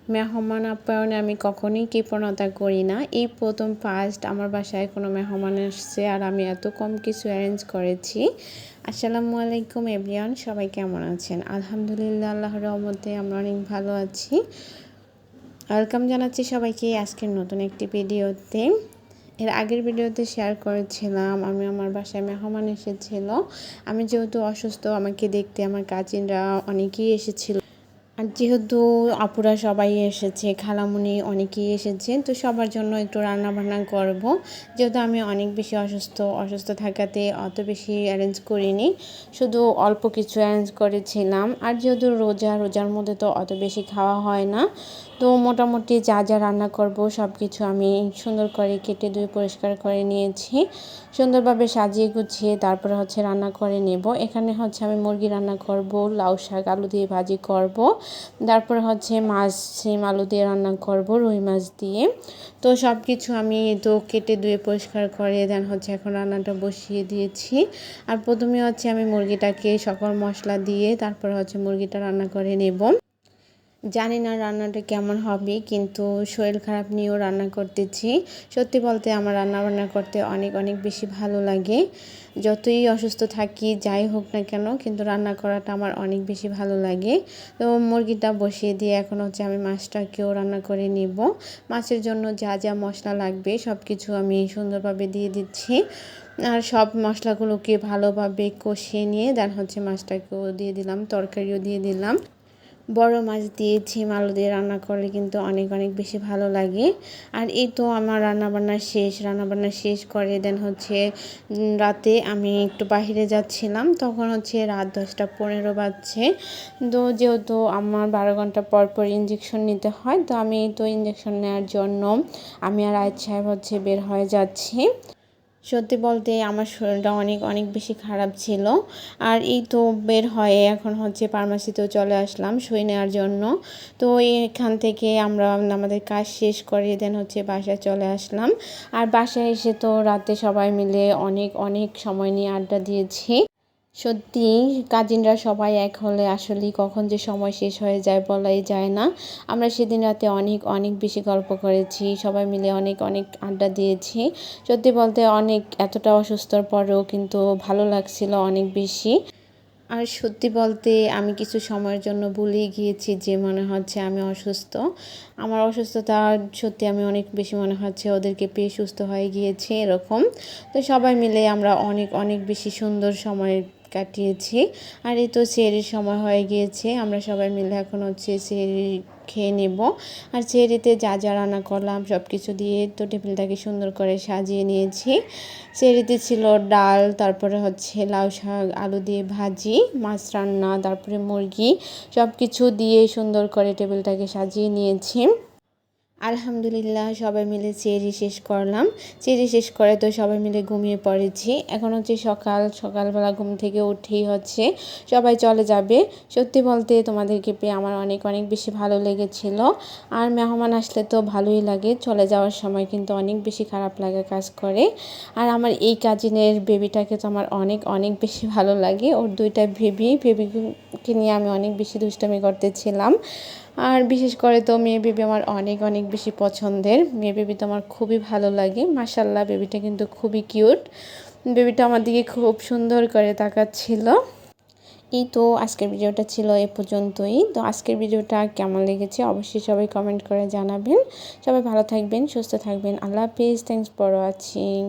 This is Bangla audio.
মেহমান আপ্যায়নে আমি কখনোই কৃপণতা করি না। এই প্রথম ফার্স্ট আমার বাসায় কোনো মেহমান এসছে আর আমি এত কম কিছু অ্যারেঞ্জ করেছি। আসসালামু আলাইকুম এভরিওয়ান, সবাই কেমন আছেন? আলহামদুলিল্লাহ, আল্লাহর রহমতে আমরা অনেক ভালো আছি। ওয়েলকাম জানাচ্ছি সবাইকে আজকের নতুন একটি ভিডিওতে। এর আগের ভিডিওতে শেয়ার করেছিলাম আমার বাসায় মেহমান এসেছিল। আমি যেহেতু অসুস্থ, আমাকে দেখতে আমার কাজিনরা অনেকেই এসেছিল। আর যেহেতু আপুরা সবাই এসেছে, খালামুনি অনেকেই এসেছে, তো সবার জন্য একটু রান্নাবান্না করব। যেহেতু আমি অনেক বেশি অসুস্থ থাকাতে অত বেশি অ্যারেঞ্জ করিনি, শুধু অল্প কিছু অ্যারেঞ্জ করেছিলাম। আর যেহেতু রোজার মধ্যে তো অত বেশি খাওয়া হয় না, তো মোটামুটি যা যা রান্না করব সব কিছু আমি সুন্দর করে কেটে ধুয়ে পরিষ্কার করে নিয়েছি। সুন্দরভাবে সাজিয়ে গুছিয়ে তারপরে রান্না করে নেব। এখানে আমি মুরগি রান্না করব, লাউ শাক আলু দিয়ে ভাজি করব, তারপরে মাছ সিম আলু দিয়ে রান্না করব, রুই মাছ দিয়ে। তো সব কিছু আমি তো কেটে ধুয়ে পরিষ্কার করে দেন এখন রান্নাটা বসিয়ে দিয়েছি। আর প্রথমে আমি মুরগিটাকে সকল মশলা দিয়ে তারপরে মুরগিটা রান্না করে নেব। জানি না রান্নাটা কেমন হবে, কিন্তু শরীর খারাপ নিয়েও রান্না করতেছি। সত্যি বলতে আমার রান্না করতে অনেক বেশি ভালো লাগে। যতই অসুস্থ থাকি যাই হোক না কেন, কিন্তু রান্না করাটা আমার অনেক বেশি ভালো লাগে। তো মুরগিটা বসিয়ে দিয়ে এখন আমি মাছটাকেও রান্না করে নিব। মাছের জন্য যা যা মশলা লাগবে সব কিছু আমি সুন্দরভাবে দিয়ে দিচ্ছি। আর সব মশলাগুলোকে ভালোভাবে কষিয়ে নিয়ে দেন মাছটাকেও দিয়ে দিলাম, তরকারিও দিয়ে দিলাম। বড় মাছ দিয়ে ছিম আলু দিয়ে রান্না করলে কিন্তু অনেক বেশি ভালো লাগে। আর এই তো আমার রান্নাবান্না শেষ করে দেন রাতে আমি একটু বাইরে যাচ্ছিলাম, তখন রাত 10:15 বাজছে। তো যেহেতু আমার 12 ঘন্টা পর পর ইঞ্জেকশন নিতে হয়, তো আমি তো ইঞ্জেকশন নেওয়ার জন্য আমি আর আয়েদ সাহেব বের হয়ে যাচ্ছি। সত্যি বলতে আমার শরীরটা অনেক বেশি খারাপ ছিল। আর এই তো বের হয়ে এখন ফার্মাসিতেও চলে আসলাম সই নেওয়ার জন্য। তো এখান থেকে আমরা আমাদের কাজ শেষ করে দেন বাসায় চলে আসলাম। আর বাসায় এসে তো রাতে সবাই মিলে অনেক সময় নিয়ে আড্ডা দিয়েছি। সত্যি কাজিনরা সবাই এক হলে আসলেই কখন যে সময় শেষ হয়ে যায় বলাই যায় না। আমরা সেদিন রাতে অনেক বেশি গল্প করেছি, সবাই মিলে অনেক আড্ডা দিয়েছি। সত্যি বলতে এতটা অসুস্থর পরেও কিন্তু ভালো লাগছিল অনেক বেশি। আর সত্যি বলতে আমি কিছু সময়ের জন্য ভুলেই গিয়েছি যে মনে আমি অসুস্থ। আমার অসুস্থতা সত্যি আমি অনেক বেশি ওদেরকে পেয়ে সুস্থ হয়ে গিয়েছি এরকম। তো সবাই মিলে আমরা অনেক বেশি সুন্দর সময় কাটিয়েছি। আর এই তো সেহরির সময় হয়ে গিয়েছে, আমরা সবাই মিলে এখন সেহরি খেয়ে নেব। আর সেহরিতে যা যা রান্না করলাম সব কিছু দিয়ে তো টেবিলটাকে সুন্দর করে সাজিয়ে নিয়েছি। সেহরিতে ছিল ডাল, তারপরে লাউ শাক আলু দিয়ে ভাজি, মাছ রান্না, তারপরে মুরগি, সব কিছু দিয়ে সুন্দর করে টেবিলটাকে সাজিয়ে নিয়েছি। আলহামদুলিল্লাহ সবাই মিলে সেহরি শেষ করলাম। সেহরি শেষ করে তো সবাই মিলে ঘুমিয়ে পড়েছি। এখন সকালবেলা ঘুম থেকে উঠেই সবাই চলে যাবে। সত্যি বলতে তোমাদেরকে পেয়ে আমার অনেক বেশি ভালো লেগেছিল। আর মেহমান আসলে তো ভালোই লাগে, চলে যাওয়ার সময় কিন্তু অনেক বেশি খারাপ লাগা কাজ করে। আর আমার এই কাজিনের বেবিটাকে তো আমার অনেক বেশি ভালো লাগে। ওর দুইটা বেবিকে নিয়ে আমি অনেক বেশি দুষ্টামি করতেছিলাম। আর বিশেষ করে তো মেয়ে বেবি আমার অনেক বেশি পছন্দের। মেয়ে বেবি তো আমার খুবই ভালো লাগে। মাশাআল্লাহ, বেবিটা কিন্তু খুবই কিউট। বেবিটা আমার দিকে খুব সুন্দর করে তাকাচ্ছিল। এই তো আজকের ভিডিওটা ছিল এ পর্যন্তই। তো আজকের ভিডিওটা কেমন লেগেছে অবশ্যই সবাই কমেন্ট করে জানাবেন। সবাই ভালো থাকবেন, সুস্থ থাকবেন। আল্লাহ হাফিজ। Thanks for watching.